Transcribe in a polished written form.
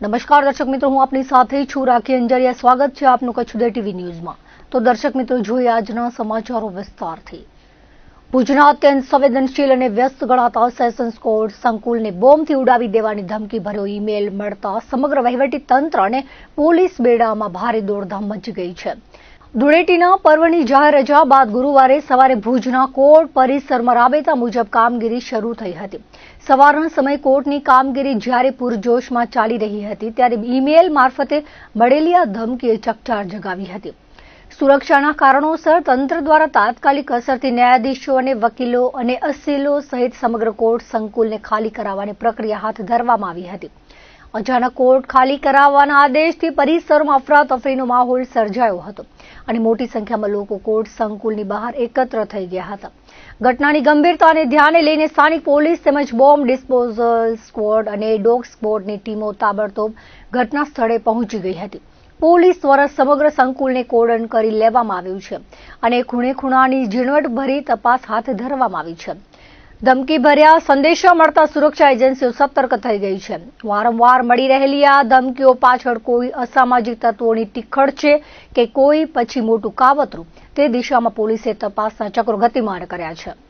નમસ્કાર દર્શક મિત્રો, હું આપની સાથે છું રાખી અંજારિયા. સ્વાગત છે આપનું કચ્છ ઉદય ટીવી ન્યૂઝમાં. તો દર્શક મિત્રો, જોઈએ આજના સમાચારો વિસ્તારથી. ભુજના અત્યંત સંવેદનશીલ અને વ્યસ્ત ગણાતા સેશન્સ કોર્ટ સંકુલને બોમ્બથી ઉડાવી દેવાની ધમકી ભર્યો ઈમેલ મળતા સમગ્ર વહીવટી તંત્ર અને પોલીસ બેડામાં ભારે દોડધામ મચી ગઈ છે. ધૂળેટીના પર્વની જાહેર રજા બાદ ગુરુવારે સવારે ભુજના કોર્ટ પરિસરમાં રાબેતા મુજબ કામગીરી શરૂ થઈ હતી. સવારના સમયે કોર્ટની કામગીરી જ્યારે પૂરજોશમાં ચાલી રહી હતી ત્યારે ઈમેલ મારફતે મળેલી આ ધમકીએ ચકચાર જગાવી હતી. સુરક્ષાના કારણોસર તંત્ર દ્વારા તાત્કાલિક અસરથી ન્યાયાધીશો અને વકીલો અને અસીલો સહિત સમગ્ર કોર્ટ સંકુલને ખાલી કરાવવાની પ્રક્રિયા હાથ ધરવામાં આવી હતી. અચાનક કોર્ટ ખાલી કરાવવાના આદેશથી પરિસરમાં અફરાતફરીનો માહોલ સર્જાયો હતો અને મોટી સંખ્યામાં લોકો કોર્ટ સંકુલની બહાર એકત્ર થઈ ગયા હતા. ઘટનાની ગંભીરતાને ધ્યાને લઈને સ્થાનિક પોલીસ તેમજ બોમ્બ ડિસ્પોઝલ સ્ક્વોડ અને ડોગ સ્ક્વોડની ટીમો તાબડતોબ ઘટના સ્થળે પહોંચી ગઈ હતી. પોલીસ દ્વારા સમગ્ર સંકુલને કોર્ડન કરી લેવામાં આવ્યું છે અને ખૂણે ખૂણાની ઝીણવટભરી તપાસ હાથ ધરવામાં આવી છે. ધમકી ભર્યા સંદેશા મળતા સુરક્ષા એજન્સીઓ સતર્ક થઈ ગઈ છે. વારંવાર મળી રહેલી આ ધમકીઓ પાછળ કોઈ અસામાજિક તત્વોની ટીખળ છે કે કોઈ પછી મોટું કાવતરું, તે દિશામાં પોલીસે તપાસના ચક્રો ગતિમાન કર્યા છે.